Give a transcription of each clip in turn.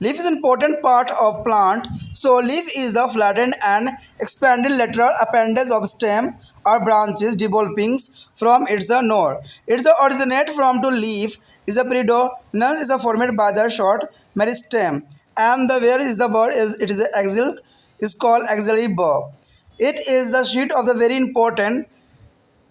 Leaf is an important part of plant. So leaf is the flattened and expanded lateral appendage of stem or branches developing from its node. Its originate from to leaf is a predominance is formed by the short meristem, and the where is the bud is it is a axial is called axillary bulb. It is the sheet of the very important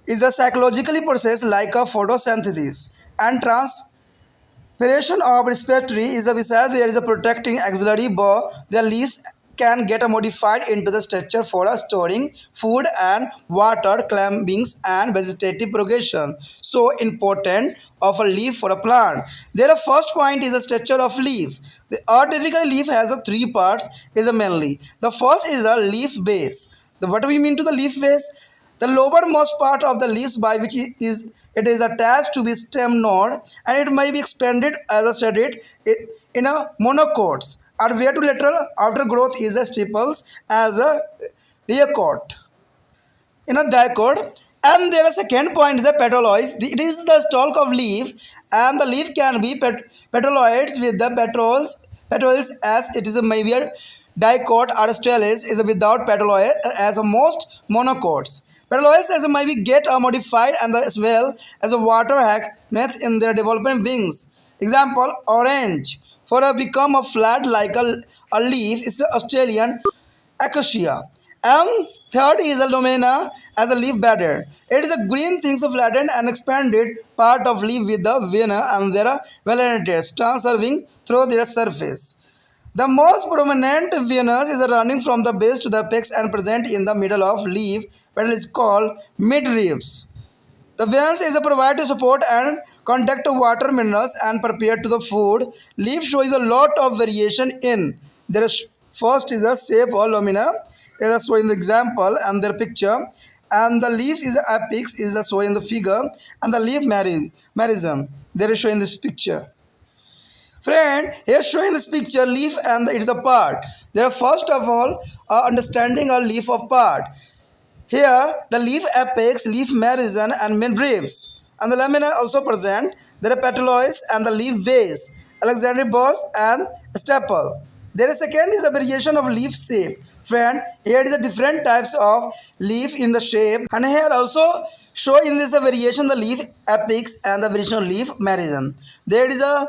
is a psychologically process like a photosynthesis and transpiration of respiratory is a besides there is a protecting axillary bulb. The leaves can get modified into the structure for storing food and water, climbing and vegetative progression. So important of a leaf for a plant. Their first point is the structure of leaf. The artificial leaf has a three parts. Is a mainly the first is a leaf base. What do we mean to the leaf base? The lowermost part of the leaves by which it is attached to the stem node, and it may be expanded as I studied in a monocots. Or where to lateral outer growth is the stipules as a diacot. In a dicot, and there is a second point is a petaloids. It is the stalk of leaf, and the leaf can be petaloids with the petals as it is a maybe a dicot or stalis is a without petaloid as a most monocots. Petaloids as a maybe get modified and as well as a water hackness in their development wings. Example orange for a become a flat like a leaf is the Australian acacia. And third is a lumina as a leaf badder. It is a green things flattened and expanded part of leaf with the vena and their venated serving through their surface. The most prominent venus is running from the base to the apex and present in the middle of leaf, but it is called midribs. The veins is a provide to support and contact water minerals and prepare to the food. Leaf shows a lot of variation in. There is first is a shape or lumina. It is showing the example and their picture. And the leaves is the apex is the showing the figure and the leaf merism. They are showing this picture. Friend, here showing this picture leaf and it is a part. There are first of all understanding a leaf of part. Here, the leaf apex, leaf merism, and midribs, and the lamina also present. There are petaloids and the leaf base, Alexandria buds and staple. There is second is a variation of leaf shape. Friend, here is the different types of leaf in the shape, and here also show in this a variation the leaf apex and the variation of leaf merism. There is a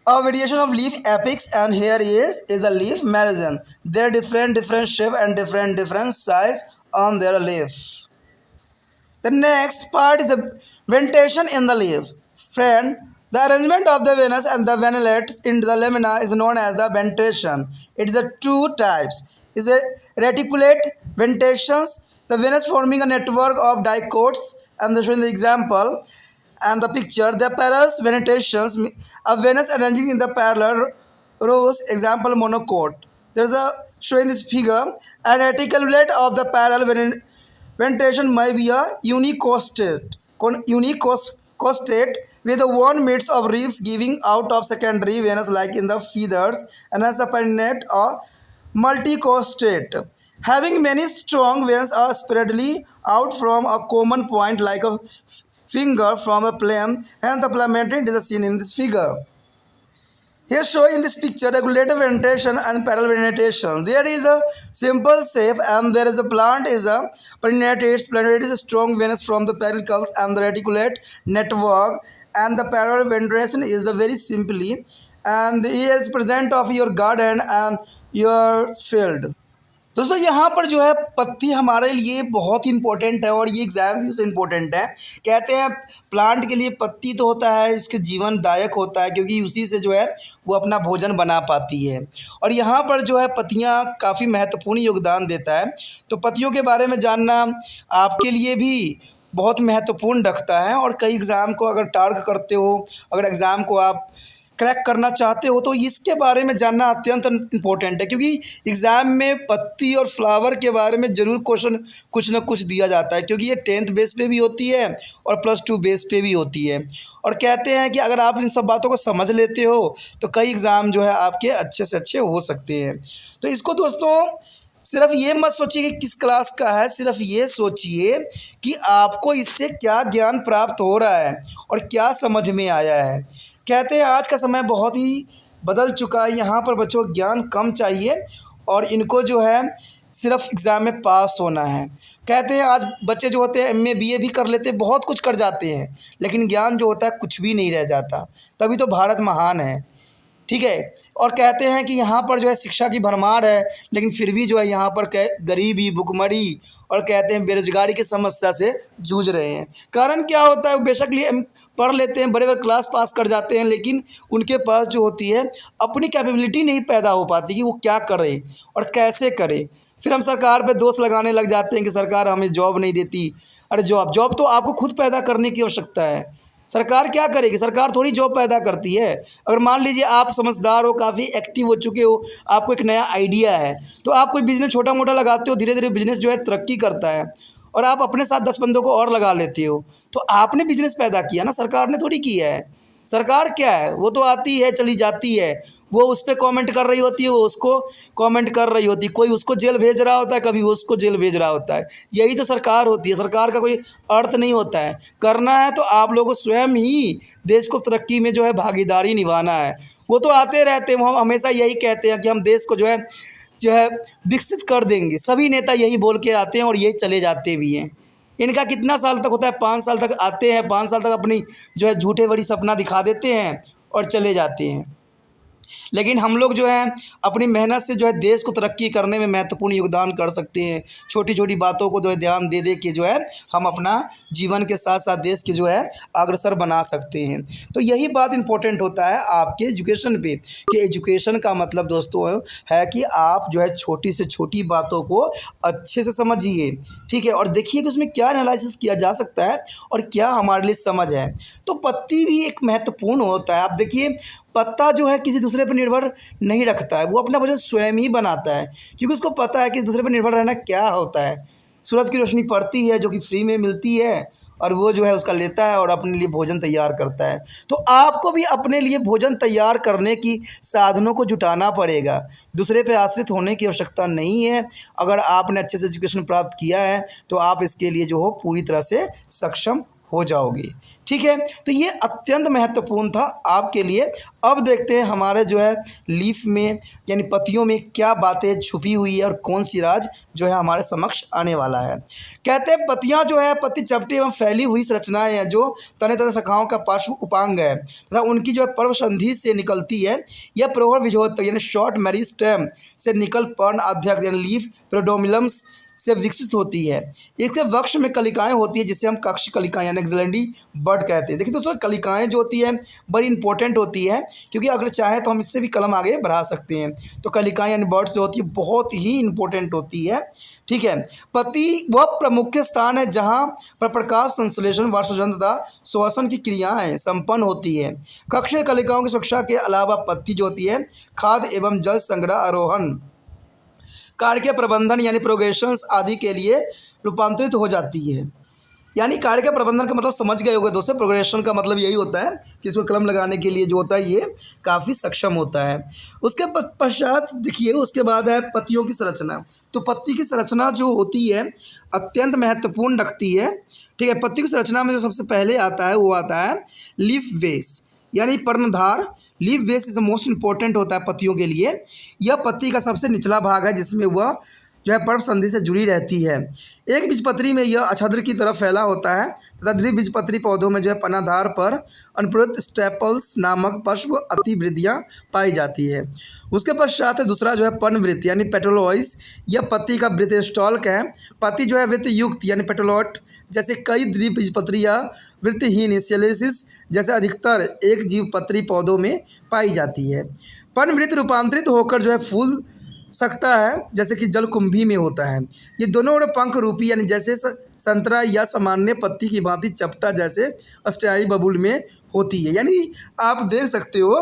variation of leaf apex and here is the leaf merism. There are different shape and different size on their leaf. The next part is a ventation in the leaf. Friend, the arrangement of the venous and the venulates into the lamina is known as the ventation. It is a two types. Is a reticulate ventations, the venous forming a network of dicots, and the showing the example and the picture. The parallel venetations, a venous arranging in the parallel rows, example monocot. There is a showing this figure. An articulate of the parallel ventation may be a unicostate with the one midst of ribs giving out of secondary venous like in the feathers, and as a pinnate or multicostate having many strong veins are spreadly out from a common point like a finger from a plane, and the plummeted is seen in this figure. Here show in this picture regulative ventation and parallel venetation. There is a simple shape and there is a plant is a pernatates. Pernate is a strong venous from the pedicles and the reticulate network, and the parallel venetation is the very simply, and here is present of your garden and your field. दोस्तों यहाँ पर जो है पत्ती हमारे लिए बहुत ही important है और ये एग्जाम भी से इम्पोर्टेंट है। कहते हैं प्लांट के लिए पत्ती तो होता है इसके जीवनदायक होता है क्योंकि उसी से जो है वो अपना भोजन बना पाती है, और यहाँ पर जो है पत्तियाँ काफ़ी महत्वपूर्ण योगदान देता है। तो पत्तियों के बारे में जानना आपके लिए भी बहुत महत्वपूर्ण रखता है, और कई एग्ज़ाम को अगर टारगेट करते हो, अगर एग्ज़ाम को आप क्रैक करना चाहते हो तो इसके बारे में जानना अत्यंत इम्पोर्टेंट है, क्योंकि एग्ज़ाम में पत्ती और फ्लावर के बारे में ज़रूर क्वेश्चन कुछ ना कुछ दिया जाता है, क्योंकि ये 10th बेस पे भी होती है और +2 बेस पे भी होती है। और कहते हैं कि अगर आप इन सब बातों को समझ लेते हो तो कई एग्ज़ाम जो है आपके अच्छे से अच्छे हो सकते हैं। तो इसको दोस्तों सिर्फ ये मत सोचिए कि किस क्लास का है, सिर्फ ये सोचिए कि आपको इससे क्या ज्ञान प्राप्त हो रहा है और क्या समझ में आया है। कहते हैं आज का समय बहुत ही बदल चुका है। यहाँ पर बच्चों ज्ञान कम चाहिए और इनको जो है सिर्फ एग्ज़ाम में पास होना है। कहते हैं आज बच्चे जो होते हैं एमए बीए भी कर लेते हैं, बहुत कुछ कर जाते हैं, लेकिन ज्ञान जो होता है कुछ भी नहीं रह जाता। तभी तो भारत महान है, ठीक है। और कहते हैं कि यहाँ पर जो है शिक्षा की भरमार है, लेकिन फिर भी जो है यहाँ पर गरीबी, भुखमरी और कहते हैं बेरोजगारी की समस्या से जूझ रहे हैं। कारण क्या होता है, बेशक लिए पढ़ लेते हैं, बड़े बड़े क्लास पास कर जाते हैं, लेकिन उनके पास जो होती है अपनी कैपेबिलिटी नहीं पैदा हो पाती कि वो क्या करें और कैसे करें। फिर हम सरकार पे दोष लगाने लग जाते हैं कि सरकार हमें जॉब नहीं देती। अरे जॉब तो आपको खुद पैदा करने की आवश्यकता है। सरकार क्या करेगी? सरकार थोड़ी जॉब पैदा करती है। अगर मान लीजिए आप समझदार हो, काफ़ी एक्टिव हो चुके हो, आपको एक नया आइडिया है, तो आप कोई बिज़नेस छोटा मोटा लगाते हो, धीरे धीरे बिज़नेस जो है तरक्की करता है और आप अपने साथ 10 बंदों को और लगा लेते हो, तो आपने बिज़नेस पैदा किया ना, सरकार ने थोड़ी किया है। सरकार क्या है, वो तो आती है चली जाती है, वो उस पर कॉमेंट कर रही होती है, वो उसको कॉमेंट कर रही होती है, कोई उसको जेल भेज रहा होता है, कभी उसको जेल भेज रहा होता है। यही तो सरकार होती है। सरकार का कोई अर्थ नहीं होता है। करना है तो आप लोगों को स्वयं ही देश को तरक्की में जो है भागीदारी निभाना है। वो तो आते रहते हैं, वो हम हमेशा यही कहते हैं कि हम देश को जो है विकसित कर देंगे। सभी नेता यही बोल के आते हैं और यही चले जाते भी हैं। इनका कितना साल तक होता है? 5 साल तक आते हैं, 5 साल तक अपनी जो है झूठे बड़ी सपना दिखा देते हैं और चले जाते हैं। लेकिन हम लोग जो है अपनी मेहनत से जो है देश को तरक्की करने में महत्वपूर्ण योगदान कर सकते हैं। छोटी छोटी बातों को जो है ध्यान दे दे के जो है हम अपना जीवन के साथ साथ देश के जो है अग्रसर बना सकते हैं। तो यही बात इम्पोर्टेंट होता है आपके एजुकेशन पे, कि एजुकेशन का मतलब दोस्तों है कि आप जो है छोटी से छोटी बातों को अच्छे से समझिए, ठीक है, और देखिए कि उसमें क्या एनालिसिस किया जा सकता है और क्या हमारे लिए समझ है। तो पत्ती भी एक महत्वपूर्ण होता है। आप देखिए पत्ता जो है किसी दूसरे पर निर्भर नहीं रखता है, वो अपना भोजन स्वयं ही बनाता है, क्योंकि उसको पता है कि दूसरे पर निर्भर रहना क्या होता है। सूरज की रोशनी पड़ती है जो कि फ्री में मिलती है और वो जो है उसका लेता है और अपने लिए भोजन तैयार करता है। तो आपको भी अपने लिए भोजन तैयार करने की साधनों को जुटाना पड़ेगा। दूसरे पे आश्रित होने की आवश्यकता नहीं है। अगर आपने अच्छे से एजुकेशन प्राप्त किया है तो आप इसके लिए जो हो पूरी तरह से सक्षम हो जाओगे, ठीक है। तो ये अत्यंत महत्वपूर्ण था आपके लिए। अब देखते हैं हमारे जो है लीफ में यानी पत्तियों में क्या बातें छुपी हुई है और कौन सी राज जो है हमारे समक्ष आने वाला है। कहते हैं पत्तियां जो है पत्ती चपटी एवं फैली हुई संरचनाएं हैं जो तने तने शाखाओं का पार्श्व उपांग है तथा उनकी जो है पर्व संधि से निकलती है। यह प्रौढ़ विभोत्तर यानी शॉर्ट मेरिस्टेम से निकल पर्ण अध्यक्ष यानी लीफ प्रोडोमिलम्स से विकसित होती है। इसके वृक्ष में कलिकाएं होती है जिसे हम कक्ष कलिकाएं यानी एक्सिलेंडी बड कहते हैं। देखिए दोस्तों कलिकाएं जो होती है बड़ी इंपॉर्टेंट होती है, क्योंकि अगर चाहे तो हम इससे भी कलम आगे बढ़ा सकते हैं। तो कलिकाएं यानी बर्ड्स जो होती है बहुत ही इंपॉर्टेंट होती है, ठीक है। पत्ती वह प्रमुख स्थान है जहाँ पर प्रकाश संश्लेषण वाष्पजन तथा श्वसन की क्रियाएं संपन्न होती है। कक्षीय कलिकाओं की सुरक्षा के अलावा पत्ती जो होती है खाद्य एवं जल संग्रह आरोहण कार्य के प्रबंधन यानी प्रोग्रेशंस आदि के लिए रूपांतरित हो जाती है। यानी कार्य के प्रबंधन का मतलब समझ गए होंगे दोस्तों। प्रोग्रेशन का मतलब यही होता है कि इसको कलम लगाने के लिए जो होता है ये काफ़ी सक्षम होता है। उसके पश्चात देखिए उसके बाद है पत्तियों की संरचना। तो पत्ती की संरचना जो होती है अत्यंत महत्वपूर्ण रखती है, ठीक है। पत्ती की संरचना में जो सबसे पहले आता है वो आता है लीफ बेस यानी पर्णधार। Leaf base is most important होता है पत्तियों के लिए। यह पत्ती का सबसे निचला भाग है जिसमें वह जो है पर्व संधि से जुड़ी रहती है। एक बीजपत्री में यह अछद्र की तरफ फैला होता है तथा द्विबीजपत्री पौधों में जो है पनाधार पर अनुप्रयुक्त स्टेपल्स नामक पश्व अतिवृद्धियाँ पाई जाती है। उसके पश्चात है दूसरा जो है पर्णवृत्त यानी पेटोलॉइस। यह पत्ती का वृत्त स्टॉल्क है। पत्ती जो है वृत्त युक्त यानी पेटोलॉट जैसे कई द्विबीजपत्री या वृत्तहीन सेलेसिस जैसे अधिकतर एक जीवपत्री पौधों में पाई जाती है। पर्णवृत्त रूपांतरित होकर जो है फूल सकता है जैसे कि जलकुंभी में होता है। ये दोनों ओर पंख रूपी यानी जैसे संतरा या सामान्य पत्ती की भांति चपटा जैसे अस्टाई बबूल में होती है। यानी आप देख सकते हो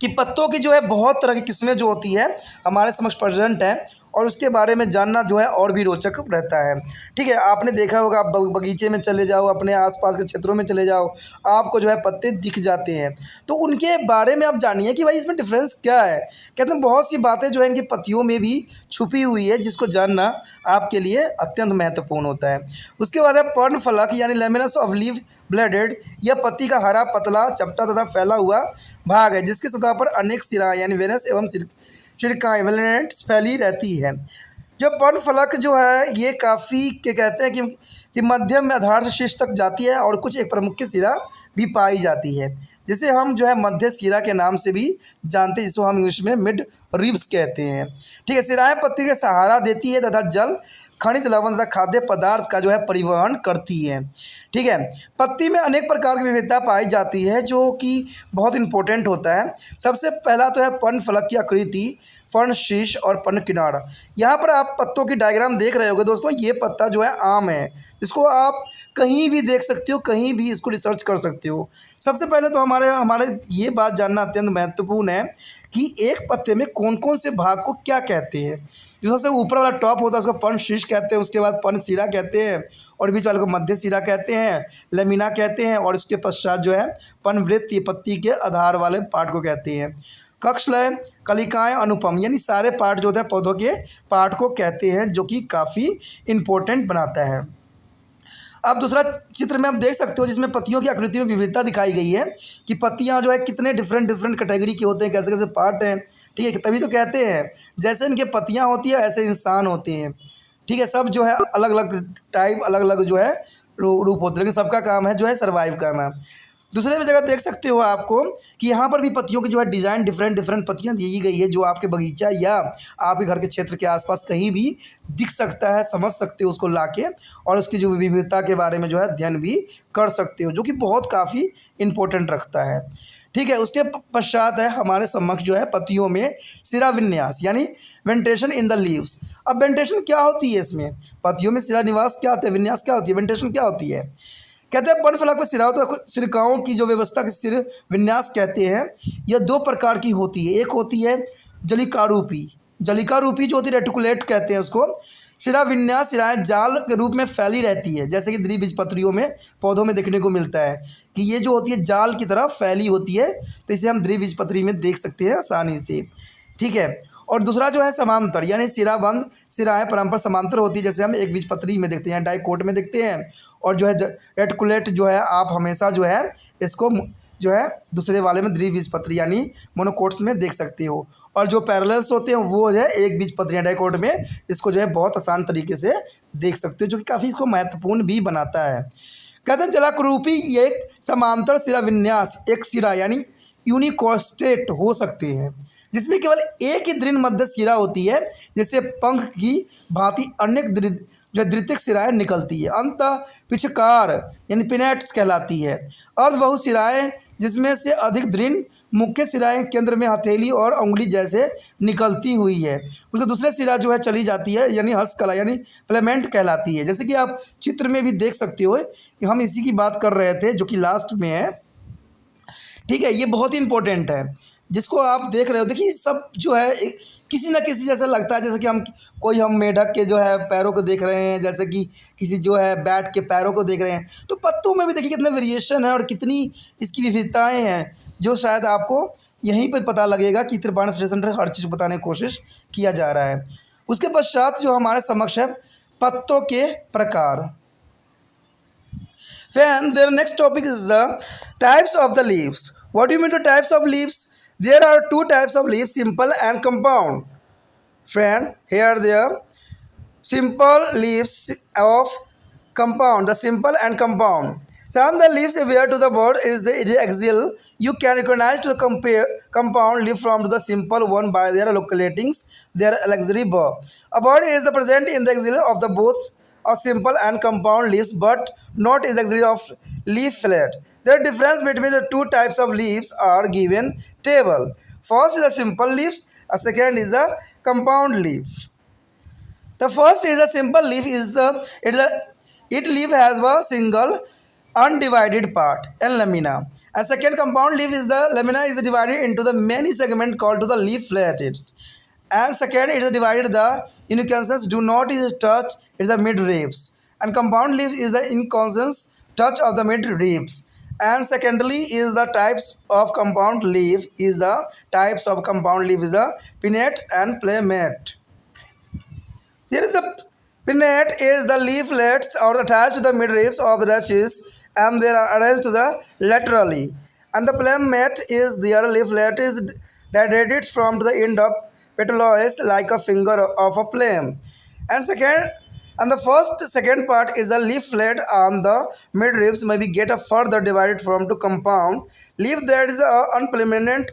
कि पत्तों की जो है बहुत तरह की किस्में जो होती है हमारे समक्ष प्रेजेंट है और उसके बारे में जानना जो है और भी रोचक रहता है, ठीक है। आपने देखा होगा आप बगीचे में चले जाओ, अपने आसपास के क्षेत्रों में चले जाओ, आपको जो है पत्ते दिख जाते हैं। तो उनके बारे में आप जानिए कि भाई इसमें डिफरेंस क्या है। कहते हैं बहुत सी बातें जो है इनकी पत्तियों में भी छुपी हुई है जिसको जानना आपके लिए अत्यंत महत्वपूर्ण होता है। उसके बाद है पर्णफलक यानी लेमिनस ऑफ लीफ ब्लेडेड। यह पत्ती का हरा पतला चपटा तथा फैला हुआ भाग है जिसकी सतह पर अनेक सिराएं यानी वेनस एवं सिरकाएँ वेलेंट्स फैली रहती है। जो पर्ण फलक जो है ये काफ़ी क्या कहते हैं कि मध्यम में आधार से शीर्ष तक जाती है और कुछ एक प्रमुख सिरा भी पाई जाती है, जिसे हम जो है मध्य सिरा के नाम से भी जानते हैं, जिसको हम इंग्लिश में मिड रिब्स कहते हैं। ठीक है, सिराएं पत्ती का सहारा देती है तथा जल, खनिज लवण तथा खाद्य पदार्थ का जो है परिवहन करती है। ठीक है, पत्ती में अनेक प्रकार की विविधता पाई जाती है जो कि बहुत इंपॉर्टेंट होता है। सबसे पहला तो है पर्ण फलक की आकृति, फर्ण शीर्ष और पर्ण किनारा। यहाँ पर आप पत्तों की डायग्राम देख रहे होगे दोस्तों, ये पत्ता जो है आम है, इसको आप कहीं भी देख सकते हो, कहीं भी इसको रिसर्च कर सकते हो। सबसे पहले तो हमारे ये बात जानना अत्यंत महत्वपूर्ण है कि एक पत्ते में कौन कौन से भाग को क्या कहते हैं। जो सबसे ऊपर वाला टॉप होता है उसको पर्ण शीर्ष कहते हैं, उसके बाद पर्ण सिरा कहते हैं, और बीच वाले को मध्य सिरा कहते हैं, लेमिना कहते हैं, और उसके पश्चात जो है पर्णवृत्त, ये पत्ती के आधार वाले पार्ट को कहते हैं। कक्षलय, कलिकाएँ, अनुपम, यानी सारे पार्ट जो होते हैं पौधों के पार्ट को कहते हैं, जो कि काफ़ी इम्पोर्टेंट बनाता है। अब दूसरा चित्र में आप देख सकते हो जिसमें पत्तियों की आकृति में विविधता दिखाई गई है कि पत्तियां जो है कितने डिफरेंट कैटेगरी की होते हैं, कैसे कैसे पार्ट हैं। ठीक है, तभी तो कहते हैं जैसे इनके पत्तियां होती है ऐसे इंसान होते हैं। ठीक है, सब जो है अलग अलग टाइप, अलग अलग जो है रूप होते हैं, लेकिन सबका काम है जो है सर्वाइव करना। दूसरे जगह देख सकते हो आपको कि यहाँ पर भी पत्तियों की जो है डिज़ाइन डिफरेंट पत्तियाँ दी गई है, जो आपके बगीचा या आपके घर के क्षेत्र के आसपास कहीं भी दिख सकता है, समझ सकते हो उसको लाके, और उसकी जो विविधता के बारे में जो है अध्ययन भी कर सकते हो, जो कि बहुत काफ़ी इम्पोर्टेंट रखता है। ठीक है, उसके पश्चात है हमारे समक्ष जो है पत्तियों में सिरा विन्यास यानी वेंटेशन इन द लीव्स। अब वेंटेशन क्या होती है इसमें, पत्तियों में सिरा निवास क्या होता है, विन्यास क्या होती है, वेंटेशन क्या होती है। कहते हैं पर्ण फलक में सिरकाओं की जो व्यवस्था के सिर विन्यास कहते हैं, यह दो प्रकार की होती है। एक होती है जलिकारूपी जो होती है रेटिकुलेट कहते हैं उसको। सिरा विन्यास सिराएं जाल के रूप में फैली रहती है, जैसे कि द्विबीजपत्रियों में पौधों में देखने को मिलता है कि ये जो होती है जाल की तरह फैली होती है, तो इसे हम द्विबीजपत्री में देख सकते हैं आसानी से। ठीक है, और दूसरा जो है समांतर यानी सिराबंद सिराएं परंपर समांतर होती है, जैसे हम एक बीजपत्री में देखते हैं, डाइकोट में देखते हैं। और जो है रेटिकुलेट जो है आप हमेशा जो है इसको जो है दूसरे वाले में द्विबीजपत्री यानी मोनोकोट्स में देख सकते हो। और जो पैरेलल्स होते हैं वो है एक बीजपत्री डाइकोट में, इसको जो है बहुत आसान तरीके से देख सकते हो, जो कि काफ़ी इसको महत्वपूर्ण भी बनाता है। कहते हैं जलाकरूपी एक समांतर सिरा विन्यास एक सिरा यानी यूनिकोस्टेट हो सकते हैं, जिसमें केवल एक ही दृढ़ मध्य सिरा होती है, जिससे पंख की भांति अनेक जो द्वितीयक सिराएं निकलती है। अंत पिछकार यानी पिनेट्स कहलाती है। और वह सिराएं जिसमें से अधिक दृढ़ मुख्य सिराएं केंद्र में हथेली और उंगली जैसे निकलती हुई है, उसका दूसरा सिरा जो है चली जाती है यानी हस्तकला यानी प्लेमेंट कहलाती है। जैसे कि आप चित्र में भी देख सकते हो कि हम इसी की बात कर रहे थे, जो कि लास्ट में है। ठीक है, ये बहुत ही इंपॉर्टेंट है जिसको आप देख रहे हो। देखिए सब जो है किसी न किसी जैसा लगता है, जैसे कि हम मेढक के जो है पैरों को देख रहे हैं, जैसे कि किसी जो है बैट के पैरों को देख रहे हैं। तो पत्तों में भी देखिए कितना वेरिएशन है और कितनी इसकी विविधताएं हैं, जो शायद आपको यहीं पर पता लगेगा कि त्रिपाण स्टेशन हर चीज़ बताने की कोशिश किया जा रहा है। उसके पश्चात जो हमारे समक्ष है पत्तों के प्रकार। Then their next topic is the types of the leaves. What do you mean to types of leaves? There are two types of leaves, simple and compound. Friend, here they are. Simple leaves of compound, the simple and compound. Some the leaves where to the bud is the axial. You can recognize to the compound leaf from the simple one by their loculating their auxiliary bud. A bud is the present in the axial of the both of simple and compound leaves, but not in the axial of leaflet. The difference between the two types of leaves are given table. First is the simple leaves, a second is the compound leaf. The first is a simple leaf it leaf has a single undivided part and lamina. A second compound leaf is the lamina is divided into the many segments called to the leaflets. And second it is divided the inconsons do not is touch is the mid ribs, and compound leaf is the inconsons touch of the mid ribs. And secondly is the types of compound leaf is the pinnate and plumate. There is a pinnate is the leaflets are attached to the mid ribs of the branches and they are arranged to the laterally. and the plummet is their leaflet is dehydrated from the end of petalois like a finger of a plum. And the second part is a leaflet on the midribs may be get a further divided from two compound leaf that is a unplemented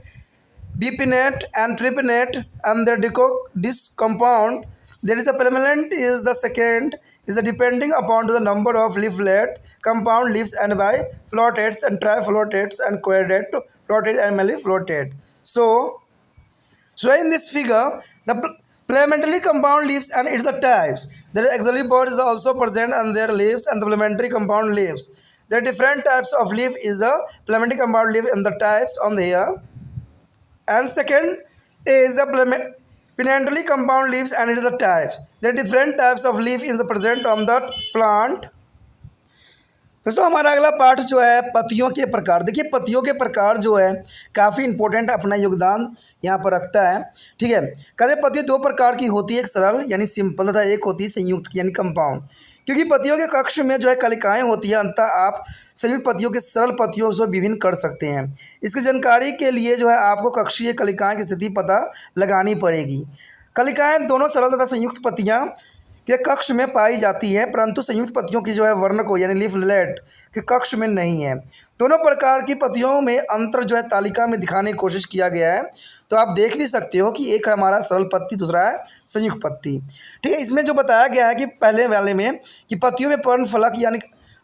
bipinnate and tripinnate, and the this compound there is a permanent is the second is a depending upon to the number of leaflet compound leaves and by flotates and triflotates and quadrate flotate and meliflotate. So in this figure, the plementary compound leaves and its types. There is auxiliary board is also present on their leaves and the plementary compound leaves. There are different types of leaf is the plementary compound leaf and the types on here. And second is the pinnately compound leaves and it is a types. There are different types of leaf is present on the plant. दोस्तों हमारा अगला part जो है पत्तियों के प्रकार। देखिए पत्तियों के प्रकार जो है काफ़ी इंपॉर्टेंट अपना योगदान यहाँ पर रखता है। ठीक है, कहते पत्ती दो प्रकार की होती है, एक सरल यानी सिंपल तथा एक होती है संयुक्त यानी कंपाउंड। क्योंकि पत्तियों के कक्ष में जो है कलिकाएँ होती हैं, अंततः आप संयुक्त पत्तियों के सरल पत्तियों से विभिन्न कर सकते हैं। इसकी जानकारी के लिए जो है आपको कक्षीय कलिकाएँ की स्थिति पता लगानी पड़ेगी। कलिकाएँ दोनों सरल तथा संयुक्त पत्तियाँ के कक्ष में पाई जाती है, परंतु संयुक्त पत्तियों की जो है वर्णको यानी लीफलेट के कक्ष में नहीं है। दोनों प्रकार की पत्तियों में अंतर जो है तालिका में दिखाने की कोशिश किया गया है। तो आप देख भी सकते हो कि एक हमारा सरल पत्ती, दूसरा है संयुक्त पत्ती। ठीक है, इसमें जो बताया गया है कि पहले वाले में कि पत्तियों में पर्ण फलक यानी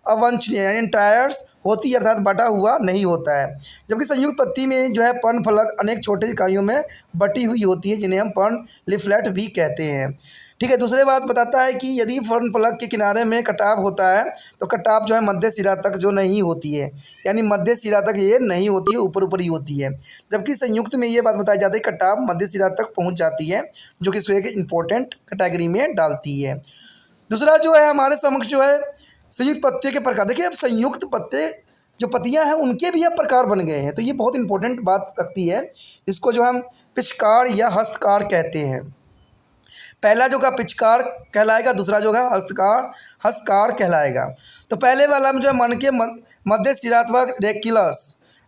अवंचनीय यानी इंटायर्स होती है, अर्थात बटा हुआ नहीं होता है। जबकि संयुक्त पत्ती में जो है पर्ण फलक अनेक छोटे इकाइयों में बटी हुई होती है, जिन्हें हम पर्ण लीफलेट भी कहते हैं। ठीक है, दूसरी बात बताता है कि यदि पर्ण फलक के किनारे में कटाव होता है तो कटाव जो है मध्य सिरा तक जो नहीं होती है, यानी मध्य सिरा तक ये नहीं होती है, ऊपर ऊपर ही होती है। जबकि संयुक्त में ये बात बताई जाती है कटाव मध्य सिरा तक पहुंच जाती है, जो कि इसको एक इम्पोर्टेंट कैटेगरी में डालती है। दूसरा जो है हमारे समक्ष जो है संयुक्त पत्तियों के प्रकार। देखिए अब संयुक्त पत्ते जो पत्तियां हैं उनके भी अब प्रकार बन गए हैं, तो ये बहुत इंपॉर्टेंट बात रखती है। इसको जो हम पिचकार या हस्तकार कहते हैं। पहला जो का पिचकार कहलाएगा, दूसरा जो है हस्तकार कहलाएगा। तो पहले वाला में जो है मन के मध्य सिरात्मक रेक्युलस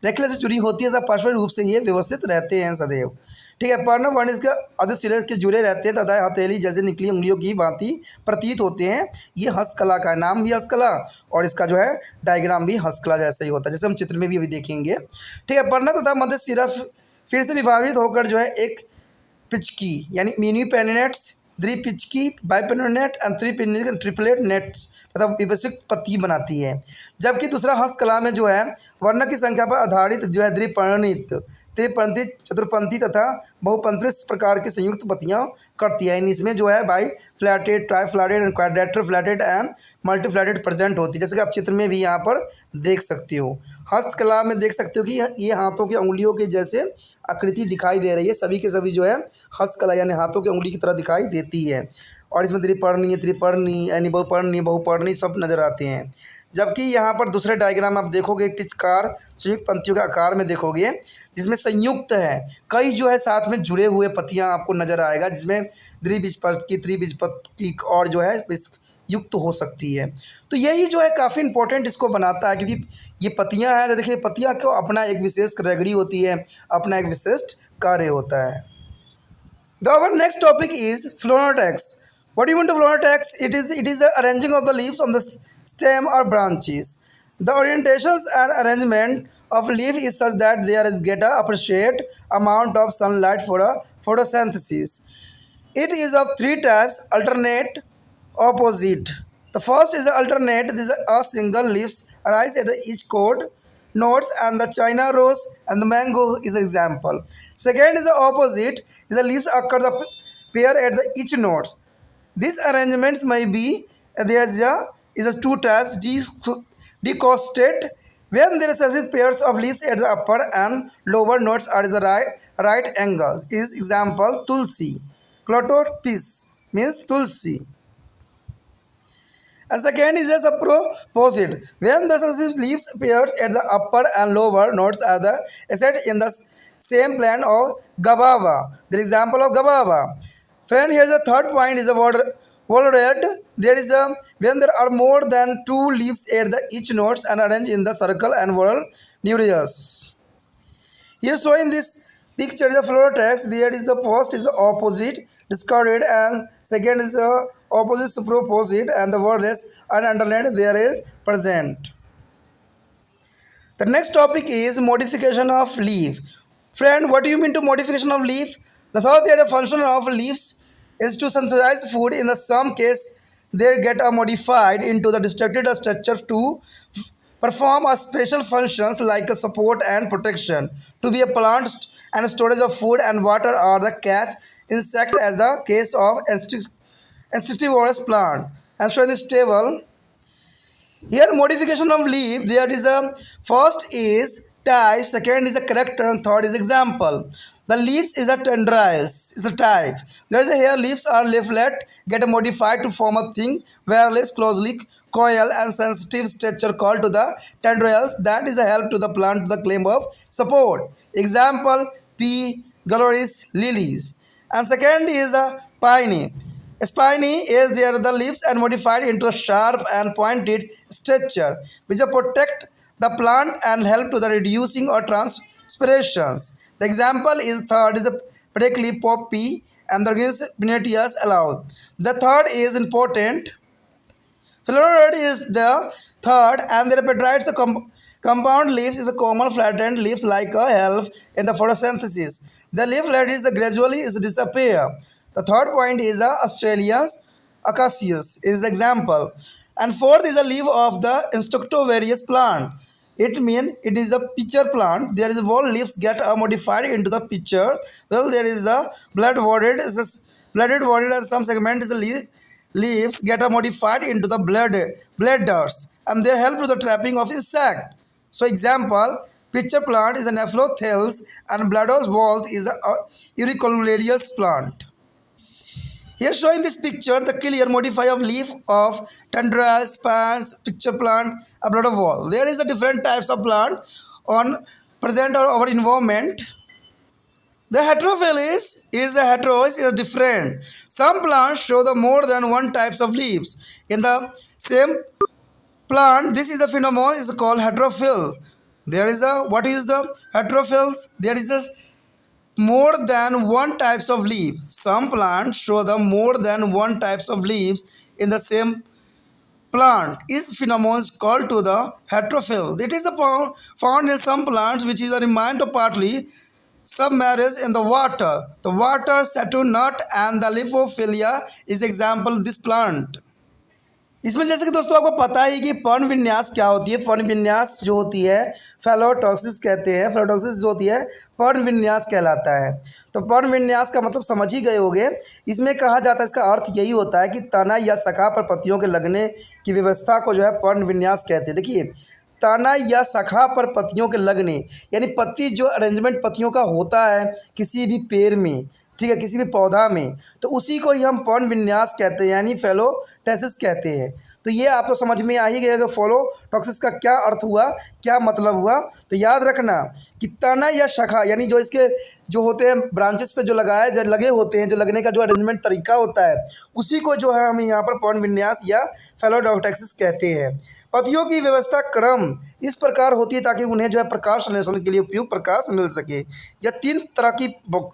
से जुड़ी होती है तथा पार्श्व रूप से ये व्यवस्थित रहते हैं सदैव। ठीक है, पर्ण वर्ण इसके अधिक सिरे के जुड़े रहते हैं तथा हथेली जैसे निकली उंगलियों की भांति प्रतीत होते हैं। ये हस्तकला का नाम भी हस्तकला और इसका जो है डायग्राम भी हस्तकला जैसा ही होता है, जैसे हम चित्र में भी अभी देखेंगे। ठीक है, पर्ण तथा मध्य सिरा फिर से विभाजित होकर जो है एक पिचकी यानी मिनी पेनिनेट्स, द्विपिचकी, बाइपेनिनेट एंड ट्रिपलेट नेट्स तथा विभजित पत्ती बनाती है। जबकि दूसरा हस्तकला में जो है वर्ण की संख्या पर आधारित जो है द्विपर्णित, त्रिपंथी, चतुर्पंथी तथा बहुपंथी प्रकार की संयुक्त पत्तियां करती है। इसमें जो है bifoliated, trifoliated and quadrifoliated and multifoliated present होती है, जैसे कि आप चित्र में भी यहाँ पर देख सकते हो। हस्तकला में देख सकते हो कि ये हाथों की उंगलियों के जैसे आकृति दिखाई दे रही है, सभी के सभी जो है हस्तकला यानी हाथों की उंगली की तरह दिखाई देती है। और इसमें त्रिपर्णी यानी बहुपर्णी सब नज़र आते हैं। जबकि यहाँ पर दूसरे डायग्राम आप देखोगे पिचकार संयुक्त पंक्तियों के आकार में देखोगे, जिसमें संयुक्त है, कई जो है साथ में जुड़े हुए पत्तियाँ आपको नज़र आएगा, जिसमें द्विबीजपत्री, त्रिबीजपत्री और जो है युक्त हो सकती है। तो यही जो है काफ़ी इंपॉर्टेंट इसको बनाता है, क्योंकि ये पत्तियाँ हैं। तो देखिए पत्तियाँ को अपना एक विशेष कैटेगरी होती है, अपना एक विशिष्ट कार्य होता है। The our next topic is phlonotex. What do you mean to phlonotex? It is the arranging of the leaves on the stem or branches. The orientations and arrangement of leaf is such that there is get a appreciate amount of sunlight for a photosynthesis. It is of three types: alternate, opposite. The first is alternate. This is a single leaves arise at each chord notes, and the China rose and the mango is the example. Second is the opposite. The leaves occur the pair at the each notes. These arrangements may be there is a two types: decostate, when there are successive pairs of leaves at the upper and lower notes are the right angles. Is example Tulsi. Clotopis means Tulsi. And second is a opposite, when the successive leaves pairs at the upper and lower notes are the set in the same plan of Gabava. The example of Gabava. Friend, here is the third point is a word red. There is a when there are more than two leaves at the each notes and arranged in the circle and whorl numerous. Here showing this picture is a phlorotex. There is the first is the opposite discarded and second is the opposite superopposite and the word less and underlined there is present. The next topic is modification of leaf. Friend, what do you mean to modification of leaf? The thought that a function of leaves is to synthesize food. In the some case, they get modified into the distracted structure to perform a special functions like a support and protection. To be a plant and storage of food and water are the catch insect as the case of insectivorous plant. And so in this table, here modification of leaf, there is a first is type, second is a character, and third is example. The leaves is a tendrils, is a type. There is a here leaves are leaflet get modified to form a thing where less closely coil and sensitive structure called to the tendrils that is a help to the plant to the claim of support. Example P. galleries lilies. And second is a piney. Spiny is there the leaves and modified into a sharp and pointed structure which protect the plant and help to the reducing or transpirations. The example is third is a prickly poppy and the Pinetius allowed. The third is important. Phlorid is the third and the petrites compound leaves is a common flattened leaves like a help in the photosynthesis. The leaflet is gradually is disappear. The third point is the Australian's acacius is the example. And fourth is a leaf of the insectivorous plant. It means it is a pitcher plant. There is all leaves get modified into the pitcher. Well, there is a blooded and some segment is a leaves get modified into the bladders and they help to the trapping of insect. So example, pitcher plant is an Aphthothales and bladders wall is a Auricularius plant. Here showing this picture, the clear modify of leaf of tendrils, spans, picture plant, a bladder wall. There is a different types of plant on present or our environment. The heterophyllus is a different. Some plants show the more than one types of leaves. In the same plant, this is a phenomenon is called heterophyll. There is a what is the heterophyll? There is a more than one types of leaf. Some plants show the more than one types of leaves in the same plant. Is phenomenon called to the heterophyll. It is found in some plants which is a reminder partly submerged in the water. The water nut and the lithophilia is example this plant. इसमें जैसे कि दोस्तों आपको पता ही कि पर्ण विन्यास क्या होती है। पर्ण विन्यास जो होती है फेलोटॉक्सिस कहते हैं। फेलोटॉक्सिस जो होती है पर्ण विन्यास कहलाता है। तो पर्ण विन्यास का मतलब समझ ही गए होंगे। इसमें कहा जाता है इसका अर्थ यही होता है कि तना या शाखा पर पत्तियों के लगने की व्यवस्था को जो है पर्ण विन्यास कहते हैं। देखिए तना या शाखा पर पत्तियों के लगने यानी पत्ती जो अरेंजमेंट पत्तियों का होता है किसी भी पेड़ में, ठीक है, किसी भी पौधा में, तो उसी को ही हम पर्ण विन्यास कहते हैं यानी फेलोटेसिस कहते हैं। तो ये आप तो समझ में आ ही गया कि फेलोटॉक्सिस का क्या अर्थ हुआ, क्या मतलब हुआ। तो याद रखना कि तना या शाखा यानी जो इसके जो होते हैं ब्रांचेस पे जो लगे होते हैं, जो लगने का जो अरेंजमेंट तरीका होता है उसी को जो है हम यहाँ पर पर्ण विन्यास या फेलोटॉक्सिस कहते हैं। पत्तियों की व्यवस्था क्रम इस प्रकार होती है ताकि उन्हें जो है प्रकाश संश्लेषण के लिए उपयुक्त प्रकाश मिल सके। यह तीन तरह की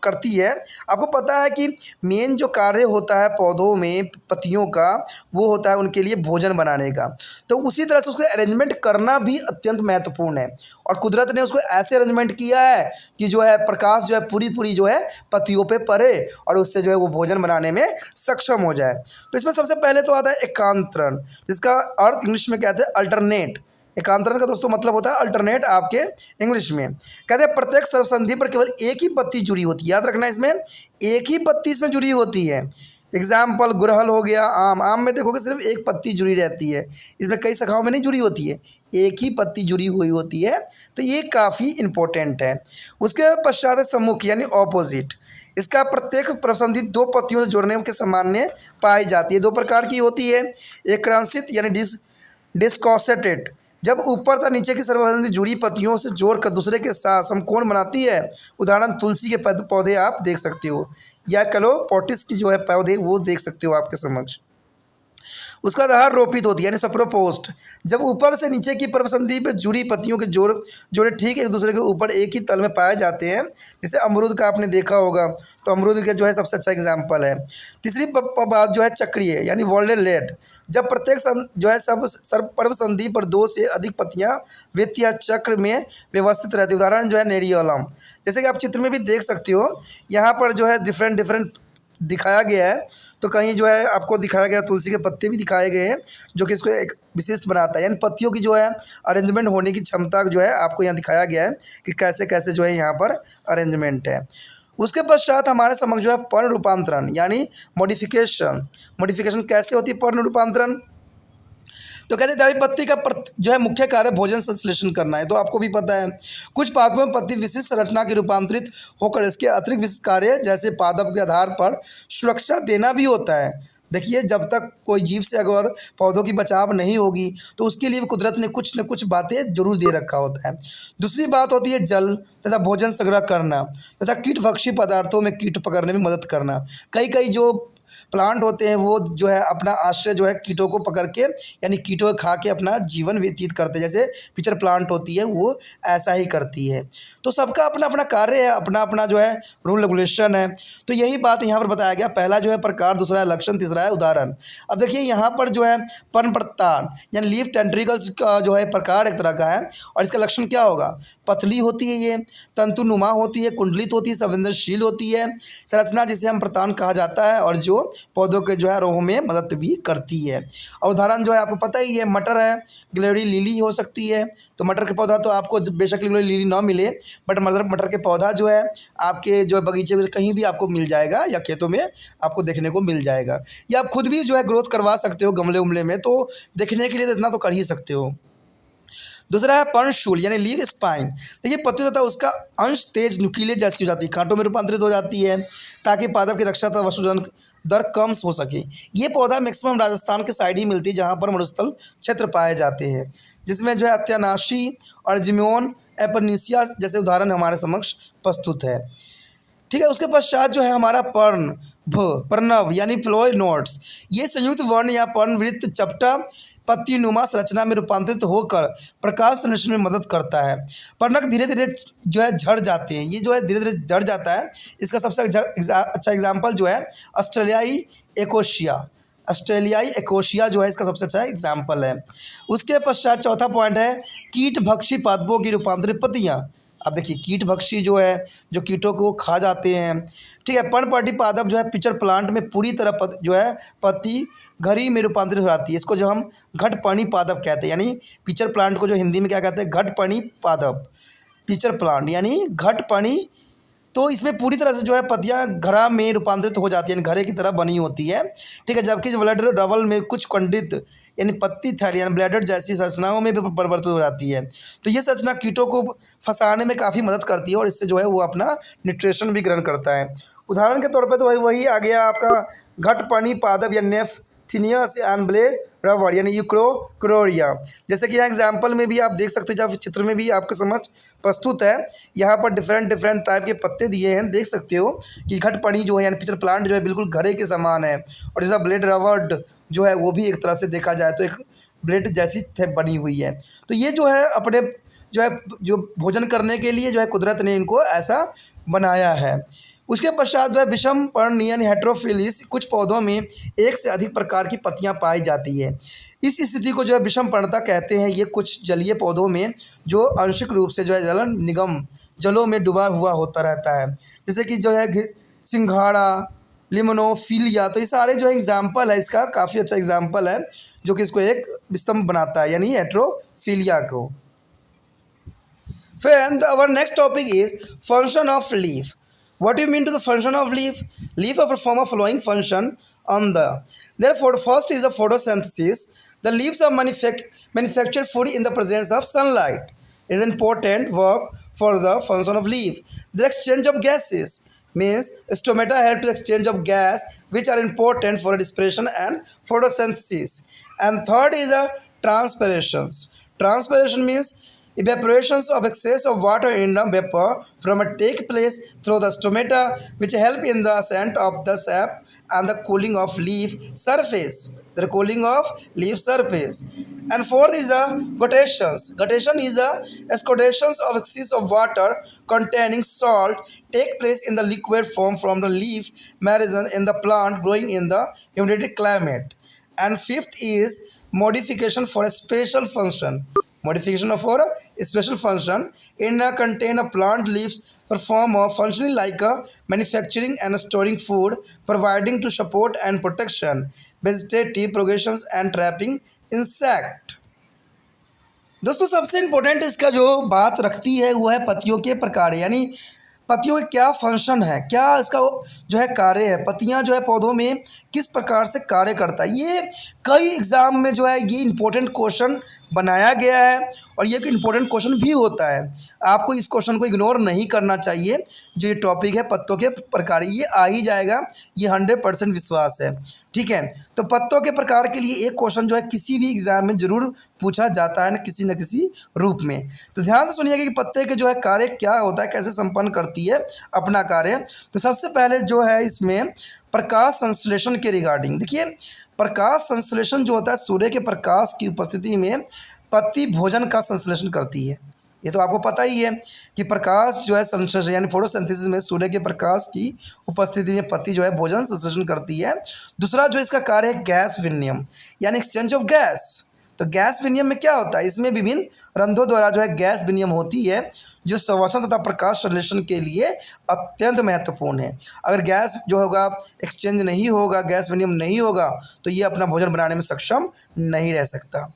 करती है। आपको पता है कि मेन जो कार्य होता है पौधों में पत्तियों का वो होता है उनके लिए भोजन बनाने का। तो उसी तरह से उसका अरेंजमेंट करना भी अत्यंत महत्वपूर्ण है और कुदरत ने उसको ऐसे अरेंजमेंट किया है कि जो है प्रकाश जो है पूरी जो है पत्तियों पे पड़े और उससे जो है वो भोजन बनाने में सक्षम हो जाए। तो इसमें सबसे पहले तो आता है एकांतरण, जिसका अर्थ इंग्लिश में कहते हैं अल्टरनेट। एकांतरण का दोस्तों मतलब होता है अल्टरनेट आपके इंग्लिश में। कहते हैं प्रत्येक सर्वसंधि पर केवल एक ही पत्ती जुड़ी होती है। याद रखना इसमें एक ही पत्ती इसमें जुड़ी होती है। एग्जाम्पल गुड़हल हो गया, आम में देखोगे सिर्फ एक पत्ती जुड़ी रहती है, इसमें कई शाखाओं में नहीं जुड़ी होती है, एक ही पत्ती जुड़ी हुई होती है। तो ये काफ़ी इंपॉर्टेंट है। उसके पश्चात है सम्मुख यानी ऑपोजिट। इसका प्रत्येक प्रसंधि दो पत्तियों से जोड़ने के सामान्य पाई जाती है। दो प्रकार की होती है, एक क्रंसित यानी डिस्कॉसेटेड, जब ऊपर तथा नीचे की सर्वसंधि जुड़ी पत्तियों से जोड़कर दूसरे के साथ समकोण बनाती है। उदाहरण तुलसी के पौधे आप देख सकते हो या कलोपोटिस की जो है पौधे वो देख सकते हो आपके समक्ष। उसका आधार रोपित होती है यानी सप्रोपोस्ट। जब ऊपर से नीचे की पर्वसंधि पे जुड़ी पत्तियों के जोड़े ठीक एक दूसरे के ऊपर एक ही तल में पाए जाते हैं, जैसे अमरूद का आपने देखा होगा, तो अमरूद का जो है सबसे अच्छा एग्जाम्पल है। तीसरी बात जो है चक्रीय यानी वॉल्डेलेट, जब प्रत्येक जो है सब पर्वसंधि पर दो से अधिक पत्तियां वित्त या चक्र में व्यवस्थित रहती है। उदाहरण जो है नेरियोलम, जैसे कि आप चित्र में भी देख सकते हो, यहाँ पर जो है डिफरेंट दिखाया गया है। तो कहीं जो है आपको दिखाया गया तुलसी के पत्ते भी दिखाए गए हैं, जो कि इसको एक विशिष्ट बनाता है, यानी पत्तियों की जो है अरेंजमेंट होने की क्षमता जो है आपको यहाँ दिखाया गया है कि कैसे कैसे जो है यहाँ पर अरेंजमेंट है। उसके पश्चात हमारे समक्ष जो है पर्ण रूपांतरण यानी मॉडिफिकेशन कैसे होती है पर्ण रूपांतरण। तो कहते हैं दावी पत्ती का जो है मुख्य कार्य भोजन संश्लेषण करना है, तो आपको भी पता है कुछ पादपों में पत्ती विशिष्ट संरचना के रूपांतरित होकर इसके अतिरिक्त विशिष्ट कार्य जैसे पादप के आधार पर सुरक्षा देना भी होता है। देखिए, जब तक कोई जीव से अगर पौधों की बचाव नहीं होगी तो उसके लिए कुदरत ने कुछ न कुछ बातें जरूर दे रखा होता है। दूसरी बात होती है जल तथा भोजन संग्रह करना तथा कीटभक्षी पदार्थों में कीट पकड़ने में मदद करना। कई जो प्लांट होते हैं वो जो है अपना आश्रय जो है कीटों को पकड़ के यानी कीटों खा के अपना जीवन व्यतीत करते हैं, जैसे पिचर प्लांट होती है वो ऐसा ही करती है। तो सबका अपना अपना कार्य है, अपना अपना जो है रूल रेगुलेशन है। तो यही बात यहाँ पर बताया गया, पहला जो है प्रकार, दूसरा है लक्षण, तीसरा है उदाहरण। अब देखिए यहाँ पर जो है पर्णप्रतान यानी लीफ टेंट्रिकल्स का जो है प्रकार एक तरह का है, और इसका लक्षण क्या होगा, पतली होती है, ये तंतुनुमा होती है, कुंडलित होती है, संवेदनशील होती है, संरचना जिसे हम प्रतान कहा जाता है, और जो पौधों के जो है रोह में मदद भी करती है। और उदाहरण जो है आपको पता ही है, मटर है, गिलोरी लिली हो सकती है। तो मटर के पौधा तो आपको बेशक गिलोरी लिली ना मिले, बट मटर के पौधा जो है आपके जो है बगीचे में कहीं भी आपको मिल जाएगा या खेतों में आपको देखने को मिल जाएगा, या आप खुद भी जो है ग्रोथ करवा सकते हो गमले उमले में, तो देखने के लिए तो इतना तो कर ही सकते हो। दूसरा है पर्णशूल यानी लीफ स्पाइन। देखिए पत्ती तथा उसका अंश तेज नुकीले जैसी हो जाती है, कांटों में रूपांतरित हो जाती है ताकि पादप की रक्षा तथा वस्तुजन दर कम हो सके। ये पौधा मैक्सिमम राजस्थान के साइड ही मिलती है जहाँ पर मरुस्थल क्षेत्र पाए जाते हैं, जिसमें जो है अत्यानाशी और जिम्योन एपरनीसिया जैसे उदाहरण हमारे समक्ष प्रस्तुत है। ठीक है, उसके पश्चात जो है हमारा पर्णव यानी फ्लोएनोड्स, ये संयुक्त वर्ण या पर्णवृत्त चपटा पत्तीनुमा संरचना में रूपांतरित होकर प्रकाश संश्लेषण में मदद करता है। पर्णक धीरे धीरे जो है झड़ जाते हैं, ये जो है धीरे धीरे झड़ जाता है। इसका सबसे अच्छा एग्जाम्पल जो है ऑस्ट्रेलियाई एकोशिया जो है इसका सबसे अच्छा एग्जाम्पल है। उसके पश्चात चौथा पॉइंट है कीटभक्षी पादपों की रूपांतरित पत्तियाँ। अब देखिए कीटभक्षी जो है जो कीटों को खा जाते हैं, ठीक है। पर्णपाती पादप जो है पिचर प्लांट में पूरी तरह जो है पत्ती घड़ी में रूपांतरित हो जाती है। इसको जो हम घटपर्णी पादप कहते हैं, यानी पिचर प्लांट को जो हिंदी में क्या कहते हैं, घटपर्णी पादप, पिचर प्लांट यानी घटपर्णी। तो इसमें पूरी तरह से जो है पत्तियां घड़ा में रूपांतरित हो जाती है, यानी घड़े की तरह बनी होती है, ठीक है। जबकि ब्लड डबल में कुछ खंडित यानी पत्ती थैली यानी ब्लैडर जैसी संरचनाओं में भी परिवर्तित हो जाती है। तो ये संरचना कीटों को फंसाने में काफ़ी मदद करती है और इससे जो है वो अपना न्यूट्रिशन भी ग्रहण करता है। उदाहरण के तौर पर तो वही आ गया आपका घटपर्णी पादप या नेफ्थिनियस एंड ब्लेड रबर यानी यूक्रोकोरिया। जैसे कि यहाँ एग्जाम्पल में भी आप देख सकते हो, जब चित्र में भी आपके समझ प्रस्तुत है, यहाँ पर डिफरेंट टाइप के पत्ते दिए हैं, देख सकते हो कि घटपर्णी जो है यानी पिचर प्लांट जो है बिल्कुल घड़े के समान है, और जैसा ब्लेड रवर्ड जो है वो भी एक तरह से देखा जाए तो एक ब्लेड जैसी बनी हुई है। तो ये जो है अपने जो भोजन करने के लिए जो है कुदरत ने इनको ऐसा बनाया है। उसके पश्चात वह विषम पर्णी यानी हेट्रोफिलिस, कुछ पौधों में एक से अधिक प्रकार की पत्तियां पाई जाती है। इस स्थिति को जो है विषम पर्णता कहते हैं। ये कुछ जलीय पौधों में जो आंशिक रूप से जो है जलन निगम जलों में डूबा हुआ होता रहता है, जैसे कि जो है सिंघाड़ा, लिमोनोफिलिया। तो ये सारे जो है एग्जाम्पल है, इसका काफ़ी अच्छा एग्जाम्पल है जो कि इसको एक स्तंभ बनाता है यानी हेट्रोफिलिया को। फिर our next topic is function of leaf. What do you mean to the function of leaf? Leaf perform a following function on the. Therefore, first is the photosynthesis. The leaves are manufactured food in the presence of sunlight. It is important work for the function of leaf. The exchange of gases means stomata help to exchange of gas which are important for respiration and photosynthesis. And third is a transpirations. Transpiration means Evaporations of excess of water in the vapor from a take place through the stomata, which help in the ascent of the sap and the cooling of leaf surface. The cooling of leaf surface. And fourth is the gutations. Gutation is the excretions of excess of water containing salt take place in the liquid form from the leaf margin in the plant growing in the humid climate. And fifth is modification for a special function. Modification for a special function in a contain a plant leaves perform of functioning like a manufacturing and storing food, providing to support and protection vegetative progressions and trapping insect. दोस्तों सबसे important इसका जो बात रखती है वो है पत्तियों के प्रकार, यानी पत्तियों के क्या फंक्शन है, क्या इसका जो है कार्य है, पत्तियां जो है पौधों में किस प्रकार से कार्य करता है। ये कई एग्ज़ाम में जो है ये इम्पोर्टेंट क्वेश्चन बनाया गया है और ये इम्पोर्टेंट क्वेश्चन भी होता है। आपको इस क्वेश्चन को इग्नोर नहीं करना चाहिए। जो ये टॉपिक है पत्तों के प्रकार, ये आ ही जाएगा, ये 100% विश्वास है। ठीक है, तो पत्तों के प्रकार के लिए एक क्वेश्चन जो है किसी भी एग्जाम में ज़रूर पूछा जाता है न किसी रूप में। तो ध्यान से सुनिएगा कि पत्ते के जो है कार्य क्या होता है, कैसे संपन्न करती है अपना कार्य। तो सबसे पहले जो है इसमें प्रकाश संश्लेषण के रिगार्डिंग देखिए, प्रकाश संश्लेषण जो होता है सूर्य के प्रकाश की उपस्थिति में पत्ती भोजन का संश्लेषण करती है। ये तो आपको पता ही है कि प्रकाश जो है संश्लेषण यानी फोटोसिंथेसिस में सूर्य के प्रकाश की उपस्थिति में पत्ती जो है भोजन संश्लेषण करती है। दूसरा जो इसका कार्य है गैस विनिमय यानी एक्सचेंज ऑफ गैस। तो गैस विनिमय में क्या होता है, इसमें विभिन्न रंध्रों द्वारा जो है गैस विनिमय होती है जो श्वसन तथा प्रकाश संश्लेषण के लिए अत्यंत महत्वपूर्ण है। अगर गैस जो होगा एक्सचेंज नहीं होगा, गैस विनिमय नहीं होगा तो ये अपना भोजन बनाने में सक्षम नहीं रह सकता।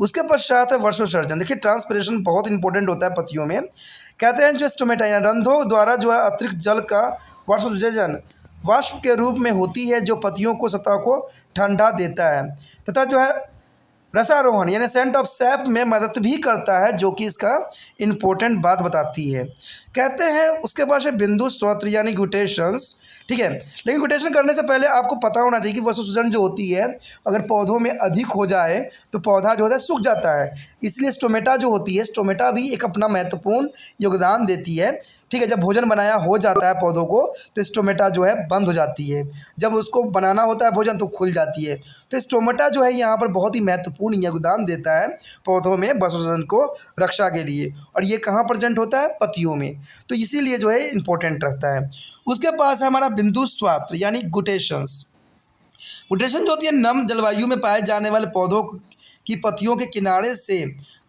उसके पश्चात है वर्षोत्सर्जन। देखिए ट्रांसपिरेशन बहुत इंपॉर्टेंट होता है पत्तियों में। कहते हैं जो स्टोमेटा या रंध्रों द्वारा जो है अतिरिक्त जल का वर्षोत्सर्जन वाष्प के रूप में होती है जो पत्तियों को सतह को ठंडा देता है तथा जो है रसारोहण यानी सेंट ऑफ सैप में मदद भी करता है, जो कि इसका इम्पोर्टेंट बात बताती है। कहते हैं उसके बाद है बिंदु स्रोत यानी ग्यूटेशंस। ठीक है, लेकिन ग्यूटेशन करने से पहले आपको पता होना चाहिए कि वर्षोत्सर्जन जो होती है अगर पौधों में अधिक हो जाए तो पौधा जो है सूख जाता है। इसलिए स्टोमेटा जो होती है, स्टोमेटा भी एक अपना महत्वपूर्ण योगदान देती है। ठीक है, जब भोजन बनाया हो जाता है पौधों को तो स्टोमेटा जो है बंद हो जाती है, जब उसको बनाना होता है भोजन तो खुल जाती है। तो स्टोमेटा जो है यहाँ पर बहुत ही महत्वपूर्ण योगदान देता है पौधों में वर्षोत्सर्जन को रक्षा के लिए, और ये कहाँ प्रेजेंट होता है, पत्तियों में। तो इसीलिए जो है इम्पोर्टेंट रखता है। उसके पास है हमारा बिंदु स्वात्र यानी गुटेशंस। गुटेशन जो होती है नम जलवायु में पाए जाने वाले पौधों की पत्तियों के किनारे से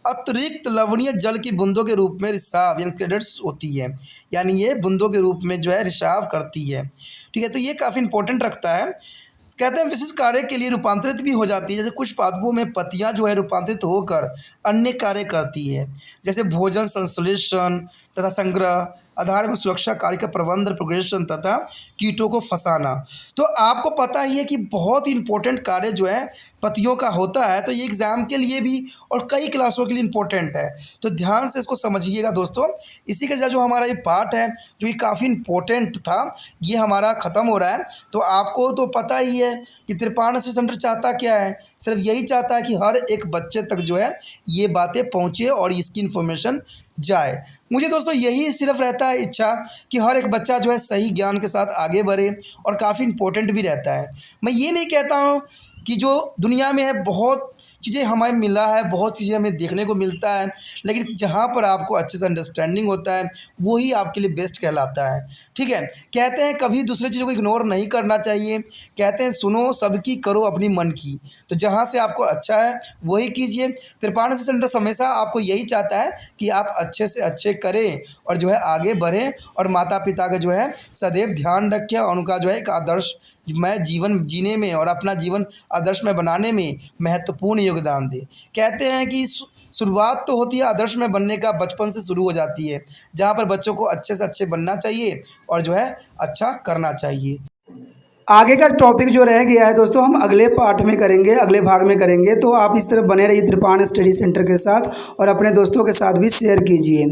अतिरिक्त लवणीय जल की बूंदों के रूप में रिसाव यानी क्रेडिट्स होती है, यानी ये बूंदों के रूप में जो है रिसाव करती है। ठीक है, तो ये काफ़ी इंपॉर्टेंट रखता है। कहते हैं विशिष्ट कार्य के लिए रूपांतरित भी हो जाती है। जैसे कुछ पादपों में पत्तियां जो है रूपांतरित होकर अन्य कार्य करती है, जैसे भोजन संश्लेषण तथा संग्रह, आधार में सुरक्षा कार्य का प्रबंधन, प्रोग्रेशन तथा कीटों को फंसाना। तो आपको पता ही है कि बहुत ही इंपॉर्टेंट कार्य जो है पत्तियों का होता है। तो ये एग्ज़ाम के लिए भी और कई क्लासों के लिए इम्पोर्टेंट है, तो ध्यान से इसको समझिएगा दोस्तों। इसी के साथ जो हमारा ये पार्ट है जो ये काफ़ी इम्पोर्टेंट था, ये हमारा ख़त्म हो रहा है। तो आपको तो पता ही है कि त्रिपाण सेंटर चाहता क्या है, सिर्फ यही चाहता है कि हर एक बच्चे तक जो है ये बातें पहुँचे और इसकी इन्फॉर्मेशन जाए। मुझे दोस्तों यही सिर्फ रहता है इच्छा कि हर एक बच्चा जो है सही ज्ञान के साथ आगे बढ़े, और काफ़ी इम्पोर्टेंट भी रहता है। मैं ये नहीं कहता हूँ कि जो दुनिया में है बहुत चीज़ें हमें मिला है, बहुत चीज़ें हमें देखने को मिलता है, लेकिन जहाँ पर आपको अच्छे से अंडरस्टैंडिंग होता है वही आपके लिए बेस्ट कहलाता है। ठीक है, कहते हैं कभी दूसरी चीज़ों को इग्नोर नहीं करना चाहिए। कहते हैं सुनो सबकी, करो अपनी मन की। तो जहाँ से आपको अच्छा है वही कीजिए। त्रिपाण सेंटर हमेशा आपको यही चाहता है कि आप अच्छे से अच्छे करें और जो है आगे बढ़ें, और माता पिता का जो है सदैव ध्यान रखें और उनका जो है एक आदर्श मैं जीवन जीने में और अपना जीवन आदर्श में बनाने में महत्वपूर्ण योगदान दे। कहते हैं कि शुरुआत तो होती है आदर्श में बनने का, बचपन से शुरू हो जाती है, जहाँ पर बच्चों को अच्छे से अच्छे बनना चाहिए और जो है अच्छा करना चाहिए। आगे का टॉपिक जो रह गया है दोस्तों हम अगले पार्ट में करेंगे, अगले भाग में करेंगे। तो आप इस तरह बने रहिए त्रिपाण स्टडी सेंटर के साथ और अपने दोस्तों के साथ भी शेयर कीजिए।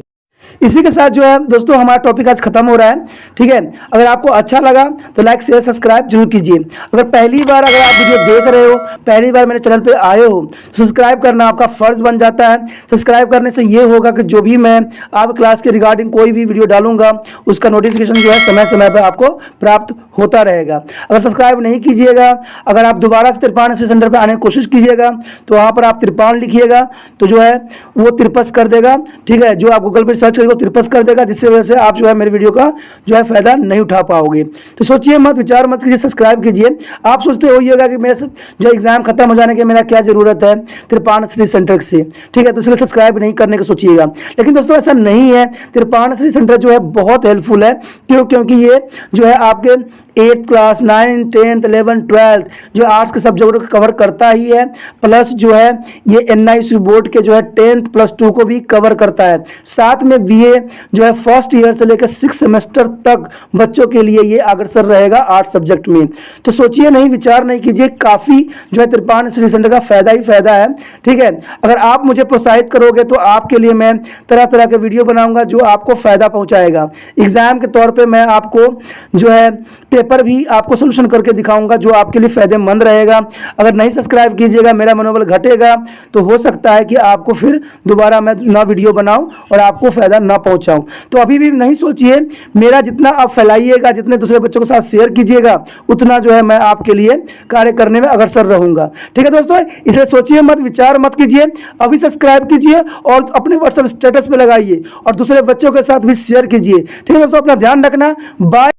इसी के साथ जो है दोस्तों हमारा टॉपिक आज खत्म हो रहा है। ठीक है, अगर आपको अच्छा लगा तो लाइक शेयर सब्सक्राइब जरूर कीजिए। अगर पहली बार अगर आप वीडियो देख रहे हो, पहली बार मेरे चैनल पे आए हो, तो सब्सक्राइब करना आपका फर्ज बन जाता है। सब्सक्राइब करने से ये होगा कि जो भी मैं आप क्लास के रिगार्डिंग कोई भी वीडियो डालूंगा उसका नोटिफिकेशन जो है समय समय पर आपको प्राप्त होता रहेगा। अगर सब्सक्राइब नहीं कीजिएगा, अगर आप दोबारा से तिरपान सेंटर पर आने की कोशिश कीजिएगा तो वहाँ पर आप तिरपान लिखिएगा तो जो है वो तिरपस कर देगा। ठीक है, जो आप गूगल पर सर्च करेंगे तिरपस कर देगा, जिससे वजह से आप जो है मेरे वीडियो का जो है फायदा नहीं उठा पाओगे। तो सोचिए मत, विचार मत कीजिए, सब्सक्राइब कीजिए। आप सोचते होइएगा कि मेरे जो एग्जाम खत्म हो जाने के मेरा क्या जरूरत है तिरपान स्टडी सेंटर से। ठीक है, तो इसलिए सब्सक्राइब नहीं करने का सोचिएगा, लेकिन दोस्तों ऐसा नहीं है। तिरपान स्टडी सेंटर जो है बहुत हेल्पफुल है। क्योंकि ये जो है आपके 8th class 9th 10th 11th 12th जो आर्ट्स के सब्जेक्ट को कवर करता ही है, प्लस जो है ये NIC बोर्ड के जो है 10th +2 को भी कवर करता है। साथ में BA जो है फर्स्ट ईयर से लेकर 6 सेमेस्टर तक बच्चों के लिए ये अग्रसर रहेगा आर्ट्स सब्जेक्ट में। तो सोचिए नहीं, विचार नहीं कीजिए, काफ़ी जो है तिरपान स्टडी सेंटर का फायदा ही फायदा है। ठीक है, अगर आप मुझे प्रोत्साहित करोगे तो आपके लिए मैं तरह तरह के वीडियो बनाऊंगा जो आपको फायदा पहुंचाएगा। एग्जाम के तौर पे मैं आपको जो है पेपर भी आपको सोल्यूशन करके दिखाऊंगा जो आपके लिए फायदेमंद रहेगा। अगर नहीं सब्सक्राइब कीजिएगा, मेरा मनोबल घटेगा, तो हो सकता है कि आपको फिर दोबारा मैं ना वीडियो बनाऊं और आपको फायदा ना पहुंचाऊं। तो अभी भी नहीं सोचिए, मेरा जितना आप फैलाइएगा, जितने दूसरे बच्चों के साथ शेयर कीजिएगा, उतना जो है मैं आपके लिए कार्य करने में अग्रसर रहूंगा। ठीक है दोस्तों, इसे सोचिए मत, विचार मत कीजिए, अभी सब्सक्राइब कीजिए और अपने व्हाट्सएप स्टेटस पे लगाइए और दूसरे बच्चों के साथ भी शेयर कीजिए। ठीक है दोस्तों, अपना ध्यान रखना। बाय।